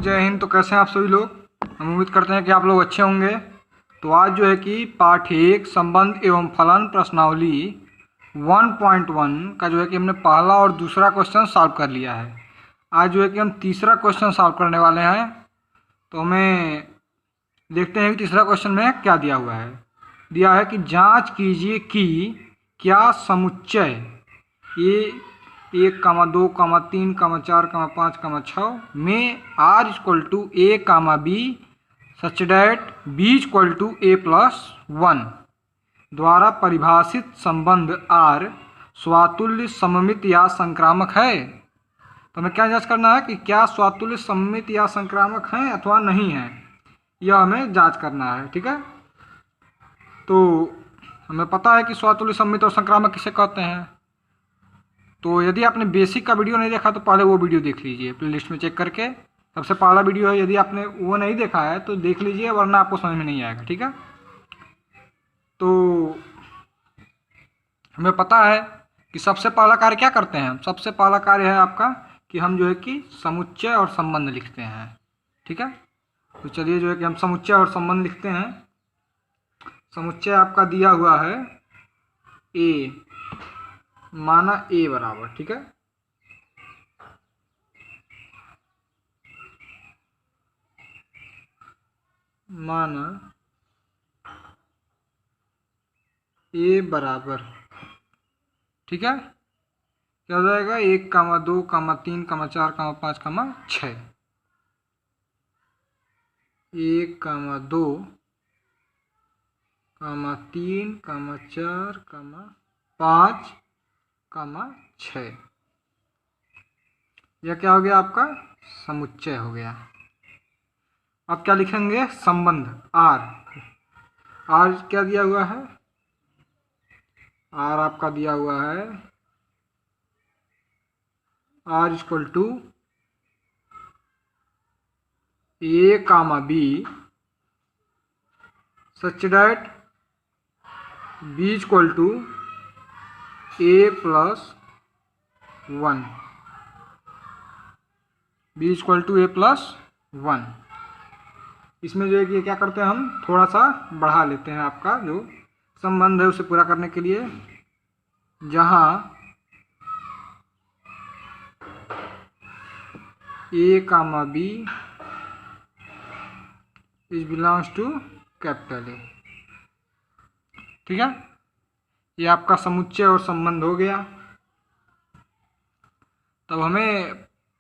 जय हिंद। तो कैसे हैं आप सभी लोग? हम उम्मीद करते हैं कि आप लोग अच्छे होंगे। तो आज जो है कि पाठ 1 संबंध एवं फलन प्रश्नावली 1.1 का जो है कि हमने पहला और दूसरा क्वेश्चन सॉल्व कर लिया है। आज जो है कि हम तीसरा क्वेश्चन सॉल्व करने वाले हैं। तो हमें देखते हैं कि तीसरा क्वेश्चन में क्या दिया हुआ है। दिया है कि जांच कीजिए कि क्या समुच्चय ये 1, 2, 3, 4, 5, 6 में r equal to a, b such that b equal to a+1 द्वारा परिभाषित संबंध r स्वातुल्य सममित या संक्रामक है। तो हमें क्या जांच करना है कि क्या स्वातुल्य सममित या संक्रामक है अथवा नहीं है, यह हमें जांच करना है। ठीक है, तो हमें पता है कि स्वातुल्य सममित और संक्रामक किसे कहते हैं। तो यदि आपने बेसिक का वीडियो नहीं देखा तो पहले वो वीडियो देख लीजिए, प्लेलिस्ट में चेक करके सबसे पहला वीडियो है। यदि आपने वो नहीं देखा है तो देख लीजिए, वरना आपको समझ में नहीं आएगा। ठीक है, तो हमें पता है कि सबसे पहला कार्य क्या करते हैं। सबसे पहला कार्य है आपका कि हम जो है कि समुच्चय और संबंध लिखते हैं। ठीक है, तो चलिए जो है कि हम समुच्चय और संबंध लिखते हैं। समुच्चय आपका दिया हुआ है a, माना a बराबर, ठीक है, माना a बराबर, ठीक है, क्या हो जाएगा 1, 2, 3, 4, 5, 6। 1, 2, 3, 4, 5, 6। यह क्या हो गया? आपका समुच्चय हो गया। अब क्या लिखेंगे? संबंध r। r क्या दिया हुआ है? r आपका दिया हुआ है r equal to a, b such that b equal to a+1, b equal to a+1। इसमें जो है कि क्या करते हैं, हम थोड़ा सा बढ़ा लेते हैं आपका जो संबंध है उसे पूरा करने के लिए। जहाँ a, b is belongs to capital A। ठीक है, ये आपका समुच्चय और संबंध हो गया। तब हमें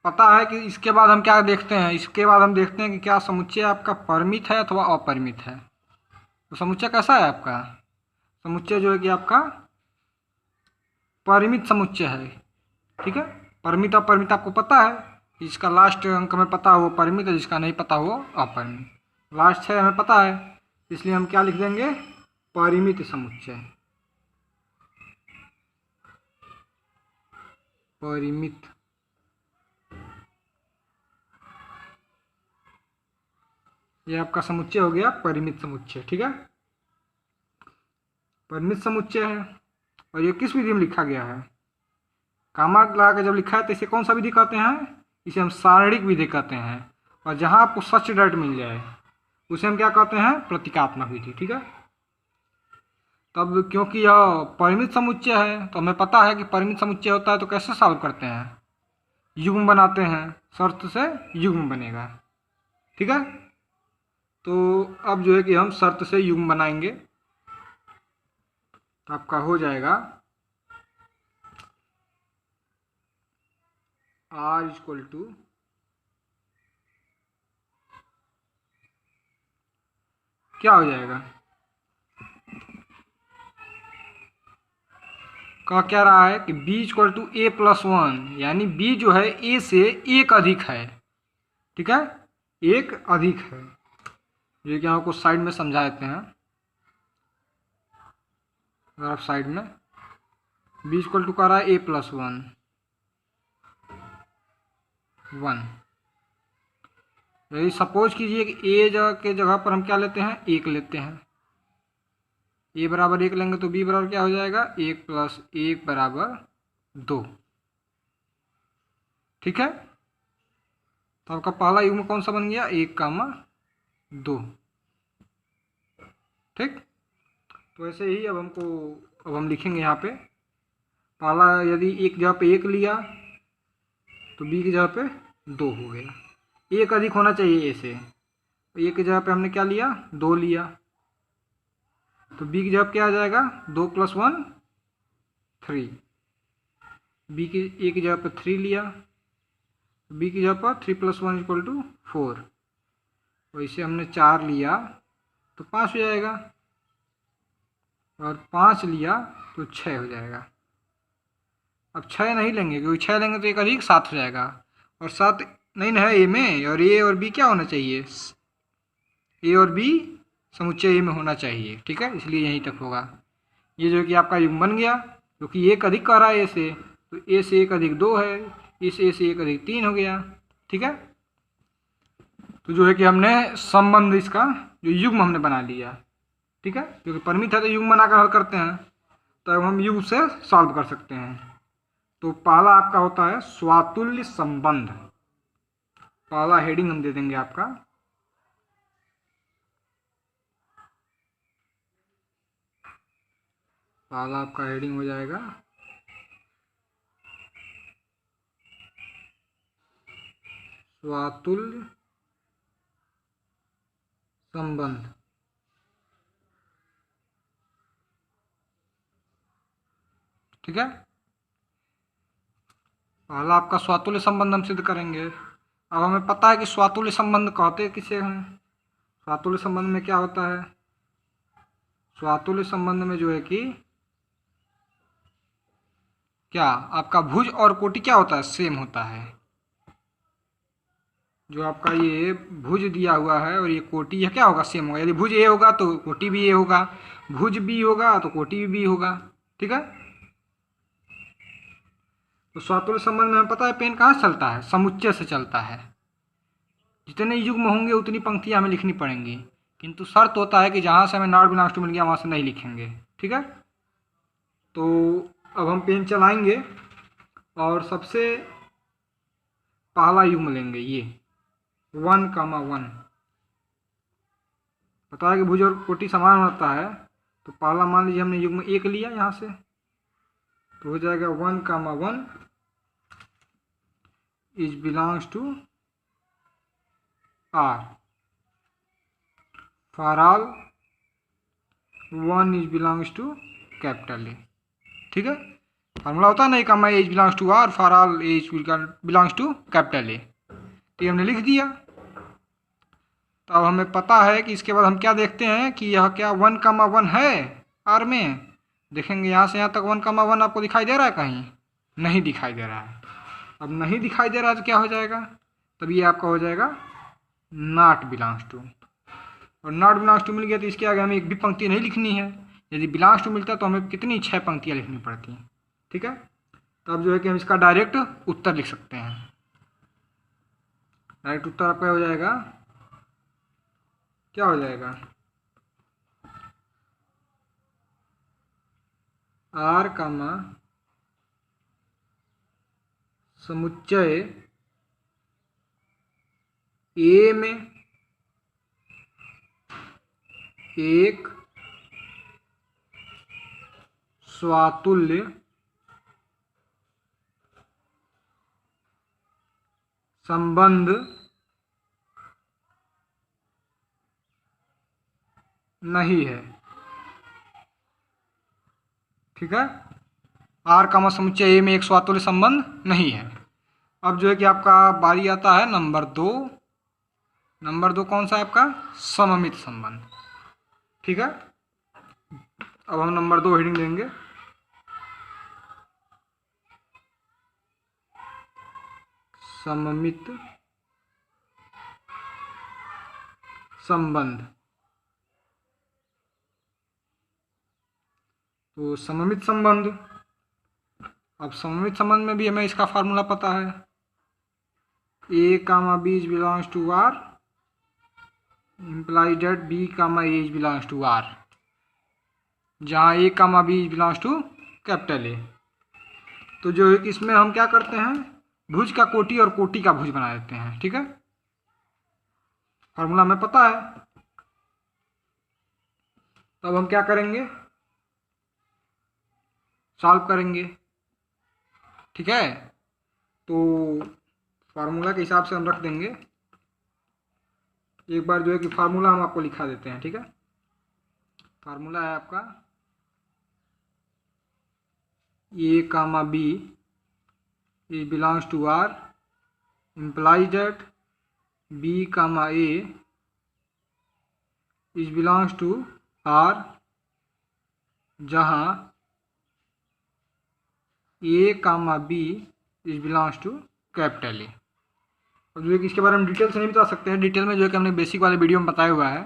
पता है कि इसके बाद हम क्या देखते हैं। इसके बाद हम देखते हैं कि क्या समुच्चय आपका परिमित है अथवा अपरिमित है। तो समुच्चय कैसा है आपका? समुच्चय जो है कि आपका परिमित समुच्चय है। ठीक है, परिमित अपरिमित आपको पता है। जिसका लास्ट अंक हमें पता हो वो परिमित है, जिसका नहीं पता हो अपरिमित। लास्ट 6 हमें पता है, इसलिए हम क्या लिख देंगे? परिमित समुच्चय। परिमित, ये आपका समुच्चय हो गया परिमित समुच्चय। ठीक है, परिमित समुच्चय है और ये किस विधि में लिखा गया है? कामा लगा के जब लिखा है तो इसे कौन सा विधि कहते हैं? इसे हम सारणिक विधि कहते हैं। और जहां आपको सच डैट मिल जाए उसे हम क्या कहते हैं? प्रतीकात्मक विधि। ठीक है, तब क्योंकि यह परिमित समुच्चय है तो हमें पता है कि परिमित समुच्चय होता है तो कैसे सॉल्व करते हैं? युग्म बनाते हैं, शर्त से युग्म बनेगा। ठीक है, तो अब जो है कि हम शर्त से युग्म बनाएंगे तो आपका हो जाएगा r इक्वल टू क्या हो जाएगा? कह क्या रहा है कि b इक्वल टू a+1, यानी b जो है a से एक अधिक है। ठीक है, एक अधिक है। ये क्या आपको साइड में समझा देते हैं। अगर आप साइड में b इक्वल टू कह रहा है a+1 1। यदि सपोज कीजिए कि a के जगह पर हम क्या लेते हैं? 1 लेते हैं। a बराबर 1 लेंगे तो b बराबर क्या हो जाएगा? 1 + 1 बराबर 2। ठीक है, तो आपका पहला युग्म कौन सा बन गया, 1,2। ठीक, तो ऐसे ही अब हम लिखेंगे यहाँ पे पहला, यदि एक जगह पे 1 लिया तो बी की जगह पे 2 हो गया। एक अधिक होना चाहिए ए से, एक की जगह पे हमने क्या लिया, 2 लिया, तो बी की जगह क्या आ जाएगा, 2 + 1 3। बी की ए की जगह पर 3 लिया, बी की जगह पर 3 + 1 = 4। वैसे हमने 4 लिया तो 5 हो जाएगा, और 5 लिया तो 6 हो जाएगा। अब 6 नहीं लेंगे क्योंकि 6 लेंगे तो एक अधिक 7 हो जाएगा, और 7 नहीं है ए में, और ए और बी क्या होना चाहिए, ए और बी समुच्चय ए में होना चाहिए। ठीक है, इसलिए यहीं तक होगा। ये जो कि आपका युग्म बन गया, क्योंकि एक अधिक कर रहा है ए से, तो ए से 1 अधिक 2 है, इस ए से 1 अधिक 3 हो गया। ठीक है, तो जो है कि हमने संबंध इसका जो युग्म हमने बना लिया। ठीक है, क्योंकि परिमित है तो युग्म बनाकर हल करते हैं, तो अब हम युग्म से सॉल्व कर सकते हैं। तो पहला आपका होता है स्वातुल्य संबंध। पहला हेडिंग हम दे देंगे आपका पहला आपका हेडिंग हो जाएगा स्वातुल्य संबंध। ठीक है, पहला आपका स्वातुल्य संबंध हम सिद्ध करेंगे। अब हमें पता है कि स्वातुल्य संबंध कहते किसे हैं। स्वातुल्य संबंध में क्या होता है, स्वातुल्य संबंध में जो है कि क्या आपका भुज और कोटि क्या होता है, सेम होता है। जो आपका ये भुज दिया हुआ है और ये कोटि यह क्या होगा, सेम होगा। यदि भुज ए होगा तो कोटि भी ए होगा, भुज बी होगा तो कोटि भी बी होगा। ठीक है, तो स्वातुल्य संबंध में हमें पता है पेन कहाँ से चलता है, समुच्चय से चलता है। जितने युग्म होंगे उतनी पंक्तियाँ हमें लिखनी पड़ेंगी, किंतु शर्त होता है कि जहाँ से हमें नॉट बिलॉन्ग्स टू मिल गया वहाँ से नहीं लिखेंगे। ठीक है, तो अब हम पेन चलाएंगे और सबसे पहला युग्म लेंगे ये 1,1। पता है कि भुज और कोटि समान होता है, तो पहला मान लीजिए हमने युग्म 1 लिया यहाँ से, तो हो जाएगा 1,1 is belongs to R, for all 1 is belongs to capital A. ठीक है, फॉर्मूला होता है ना, comma a belongs to R for all a belongs to capital A. तो हमने लिख दिया। तो अब हमें पता है कि इसके बाद हम क्या देखते हैं कि यह क्या 1,1 है आर में। देखेंगे यहाँ से यहाँ तक 1,1 आपको दिखाई दे रहा है, कहीं नहीं दिखाई दे रहा है। अब नहीं दिखाई दे रहा है तो क्या हो जाएगा, तब ये आपका हो जाएगा नॉट बिलोंग्स टू। और नॉट बिलोंग्स टू मिल गया तो इसके आगे हमें एक भी पंक्ति नहीं लिखनी है। यदि बिलोंग्स टू मिलता है तो हमें कितनी 6 पंक्तियाँ लिखनी पड़ती हैं। ठीक है, तो अब जो है कि हम इसका डायरेक्ट उत्तर लिख सकते हैं। डायरेक्ट उत्तर आपका हो जाएगा, क्या हो जाएगा, आर कामा समुच्चय ए में एक स्वातुल्य संबंध नहीं है। ठीक है, आर कामा समुच्चय ए में एक स्वातुल्य संबंध नहीं है। अब जो है कि आपका बारी आता है नंबर 2। नंबर 2 कौन सा है आपका, सममित संबंध। ठीक है, अब हम नंबर 2 हेडिंग देंगे सममित संबंध। तो सममित संबंध, अब सममित संबंध में भी हमें इसका फार्मूला पता है, a comma b is belongs to R implies that b comma a is belongs to R, जहाँ a comma b is belongs to capital A. तो जो है कि इसमें हम क्या करते हैं, भुज का कोटि और कोटि का भुज बना देते हैं। ठीक है, फार्मूला हमें पता है। तो अब हम क्या करेंगे, सॉल्व करेंगे। ठीक है, तो फार्मूला के हिसाब से हम रख देंगे। एक बार जो है कि फार्मूला हम आपको लिखा देते हैं। ठीक है, फार्मूला है आपका a comma b is belongs to R implies that b comma a is belongs to r जहाँ a comma b is belongs to capital A. और जो है कि इसके बारे में डिटेल से नहीं बता सकते हैं, डिटेल में जो है कि हमने बेसिक वाले वीडियो में बताया हुआ है।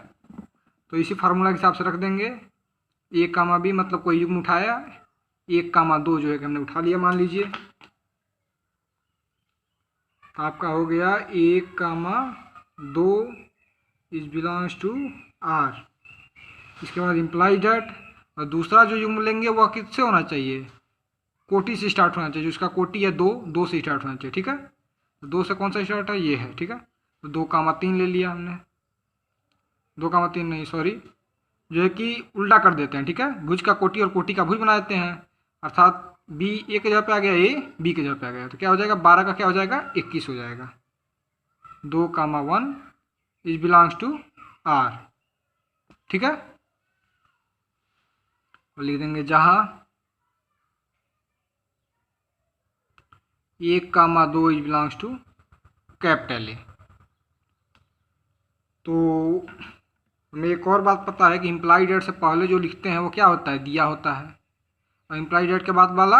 तो इसी फार्मूला के हिसाब से रख देंगे। a कामा b मतलब कोई युग्म उठाया, 1 कामा 2 जो है कि हमने उठा लिया मान लीजिए। आपका हो गया 1 comma 2 is belongs to are. इसके बाद इम्प्लाई डैट, और दूसरा जो युग्म लेंगे वह किससे होना चाहिए, कोटि से स्टार्ट होना चाहिए। जिसका कोटि है 2 से स्टार्ट होना चाहिए। ठीक है, तो 2 से कौन सा स्टार्ट है, ये है। ठीक है, तो 2 कामा 3 ले लिया हमने। 2 कामा 3 नहीं, सॉरी, जो है कि उल्टा कर देते हैं। ठीक है, भुज का कोटि और कोटि का भुज बना देते हैं, अर्थात बी ए के जगह पे आ गया, ए बी के जगह पे आ गया। तो क्या हो जाएगा, 12 का क्या हो जाएगा, 21 हो जाएगा। 2 comma 1 is belongs to R. ठीक है, और लिख देंगे जहाँ 1 comma 2 is belongs to capital A. तो हमें एक और बात पता है कि इम्प्लाई डेट से पहले जो लिखते हैं वो क्या होता है, दिया होता है, और इम्प्लाई डेट के बाद वाला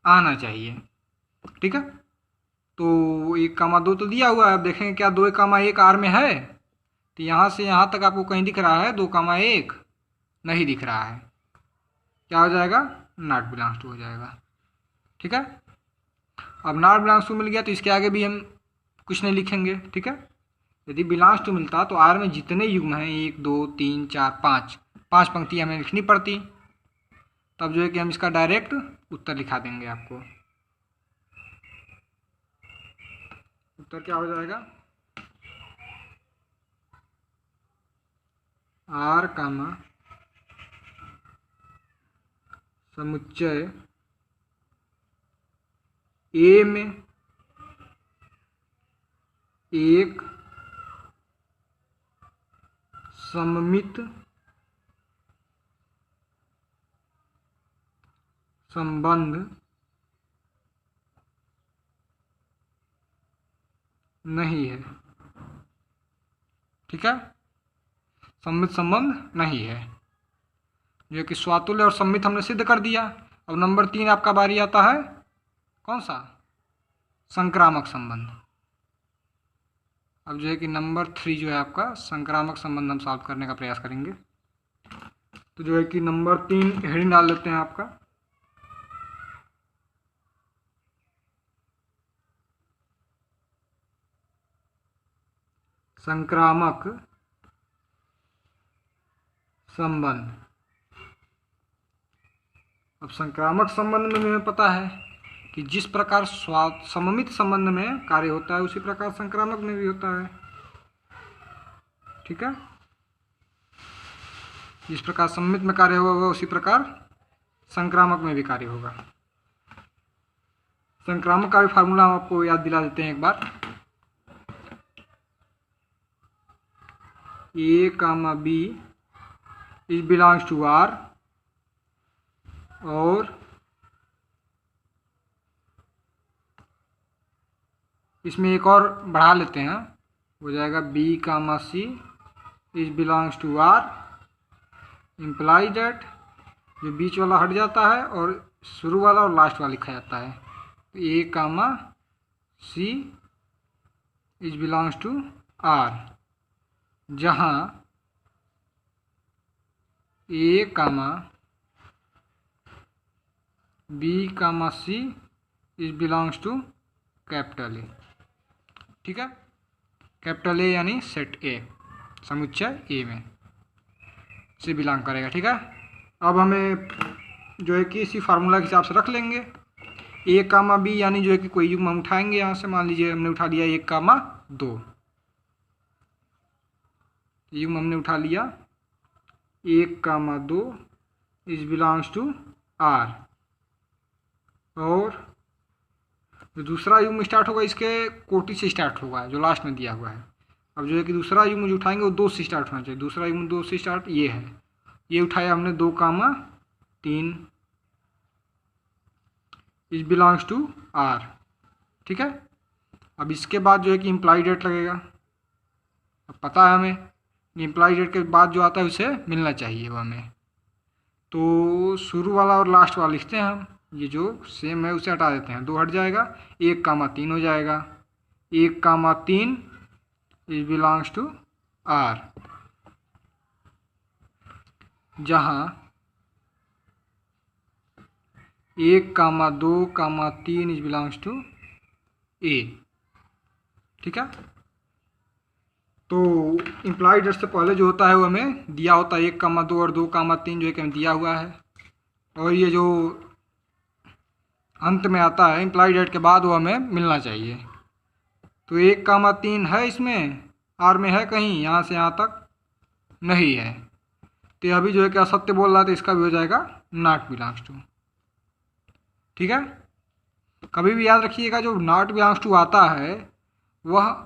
आना चाहिए। ठीक है, तो 1 कामा 2 तो दिया हुआ है। अब देखेंगे क्या 2 कामा 1 आर में है, तो यहाँ से यहाँ तक आपको कहीं दिख रहा है 2 कामा 1 नहीं दिख रहा है। क्या हो जाएगा, नॉट बिलोंग्स टू हो जाएगा। ठीक है, अब नॉट बिलोंग्स टू मिल गया तो इसके आगे भी हम कुछ नहीं लिखेंगे। ठीक है, यदि बिलोंग्स टू मिलता तो आर में जितने युग्म हैं 1 2 3 4 5 पंक्ति हमें लिखनी पड़ती। तब जो है कि हम इसका डायरेक्ट उत्तर लिखा देंगे आपको। उत्तर क्या हो जाएगा, आर कामा समुच्चय ए में एक सममित संबंध नहीं है। ठीक है, सममित संबंध नहीं है, जो कि स्वातुल्य और सम्मित हमने सिद्ध कर दिया। अब नंबर 3 आपका बारी आता है, कौन सा, संक्रामक संबंध। अब जो है कि नंबर 3 जो है आपका संक्रामक संबंध हम सॉल्व करने का प्रयास करेंगे। तो जो है कि नंबर 3 हेडिंग डाल देते हैं आपका, संक्रामक संबंध। अब संक्रामक संबंध में हमें पता है कि जिस प्रकार सममित संबंध में कार्य होता है उसी प्रकार संक्रामक में भी होता है। ठीक है, जिस प्रकार सममित में कार्य होगा उसी प्रकार संक्रामक में भी कार्य होगा। संक्रामक का भी फार्मूला हम आपको याद दिला देते हैं एक बार। A comma b is belongs to R, और इसमें एक और बढ़ा लेते हैं, हो जाएगा b comma c is belongs to R, implies that, जो बीच वाला हट जाता है और शुरू वाला और लास्ट वाला लिखा जाता है। तो a comma c is belongs to R, जहाँ a comma b comma c is belongs to capital A. ठीक है, कैपिटल ए यानी सेट ए, समुच्चय ए में से बिलोंग करेगा। ठीक है, अब हमें जो है कि इसी फार्मूला के हिसाब से रख लेंगे। ए कामा बी यानी जो है कि कोई युग्म हम उठाएंगे यहाँ से, मान लीजिए हमने उठा लिया 1 कामा 2, तो युग्म हमने उठा लिया 1, 2 इज बिलोंग्स टू आर। और जो दूसरा युग्म स्टार्ट होगा इसके कोटि से स्टार्ट होगा जो लास्ट में दिया हुआ है। अब जो है कि दूसरा युग्म जो उठाएंगे वो 2 से स्टार्ट होना चाहिए। दूसरा युग्म 2 से स्टार्ट ये है, ये उठाया हमने 2, 3 इज बिलोंग्स टू आर। ठीक है। अब इसके बाद जो है कि इम्प्लाई डेट लगेगा। अब पता है हमें इम्प्लाई डेट के बाद जो आता है उसे मिलना चाहिए वो हमें। तो शुरू वाला और लास्ट वाला लिखते हैं हम, ये जो सेम है उसे हटा देते हैं, 2 हट जाएगा, 1, 3 हो जाएगा। 1, 3 इज बिलोंग्स टू आर, जहाँ 1, 2, 3 इज बिलोंग्स टू ए। ठीक है। तो इम्प्लाइड डेट से पहले जो होता है वो हमें दिया होता है 1, 2 और 2, 3 जो है कि हमें दिया हुआ है। और ये जो अंत में आता है इम्प्लाइड डेट के बाद वो हमें मिलना चाहिए। तो 1, 3 है इसमें, आर में है कहीं, यहाँ से यहाँ तक नहीं है, तो अभी जो है कि असत्य बोल रहा था, इसका भी हो जाएगा नॉट बिलोंग्स टू। ठीक है। कभी भी याद रखिएगा जो नॉट बिलोंग्स टू आता है वह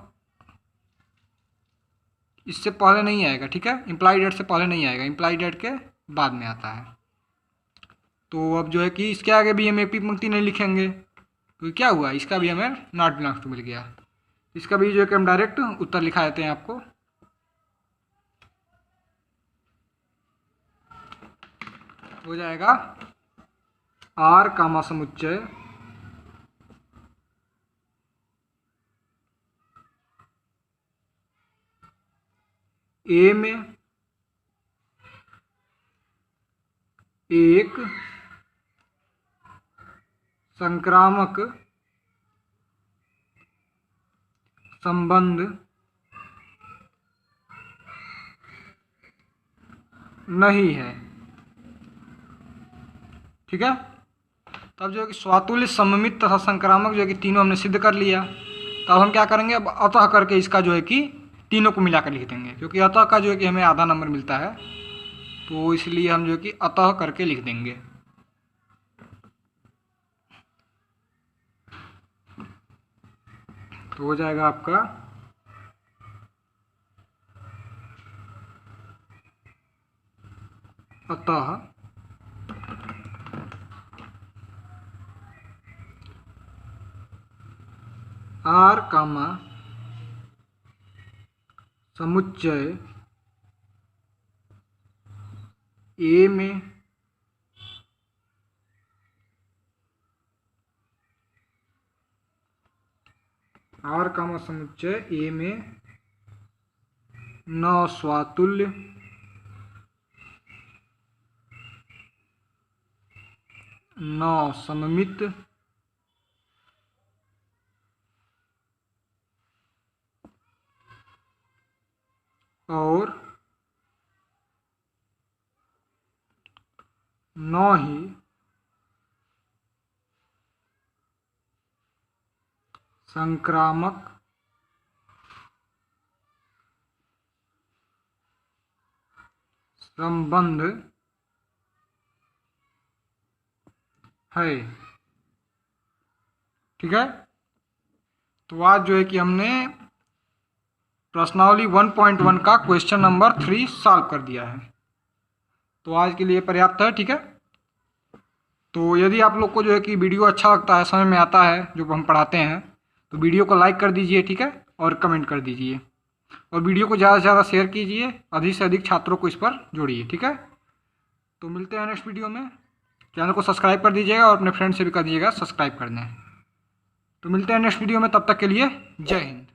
इससे पहले नहीं आएगा। ठीक है। इम्प्लाई डेट से पहले नहीं आएगा, इम्प्लाई डेट के बाद में आता है। तो अब जो है कि इसके आगे भी हम एक भी पंक्ति नहीं लिखेंगे, तो क्या हुआ, इसका भी हमें नॉट बिलोंग्स टू मिल गया। इसका भी जो है कि हम डायरेक्ट उत्तर लिखा देते हैं आपको। हो जाएगा आर कामा समुच्चय ए में एक संक्रामक संबंध नहीं है। ठीक है। तब जो है कि स्वातुल्य, सममित तथा संक्रामक जो है कि तीनों हमने सिद्ध कर लिया। तब हम क्या करेंगे, अब अतः करके इसका जो है कि तीनों को मिलाकर लिख देंगे, क्योंकि अतः का जो है कि हमें आधा नंबर मिलता है, तो इसलिए हम जो है कि अतः करके लिख देंगे। तो हो जाएगा आपका अतः आर कामा समुच्चय ए में आर कामा समुच्चय ए में न स्वातुल्य न सममित और न ही संक्रामक संबंध है। ठीक है। तो आज जो है कि हमने प्रश्नावली 1.1 का क्वेश्चन नंबर 3 सॉल्व कर दिया है। तो आज के लिए पर्याप्त है। ठीक है। तो यदि आप लोग को जो है कि वीडियो अच्छा लगता है, समझ में आता है जो हम पढ़ाते हैं, तो वीडियो को लाइक कर दीजिए। ठीक है। और कमेंट कर दीजिए, और वीडियो को ज़्यादा से ज़्यादा शेयर कीजिए, अधिक से अधिक छात्रों को इस पर जोड़िए। ठीक है। तो मिलते हैं नेक्स्ट वीडियो में। चैनल को सब्सक्राइब कर दीजिएगा और अपने फ्रेंड से भी कर दीजिएगा सब्सक्राइब करने। तो मिलते हैं नेक्स्ट वीडियो में, तब तक के लिए जय हिंद।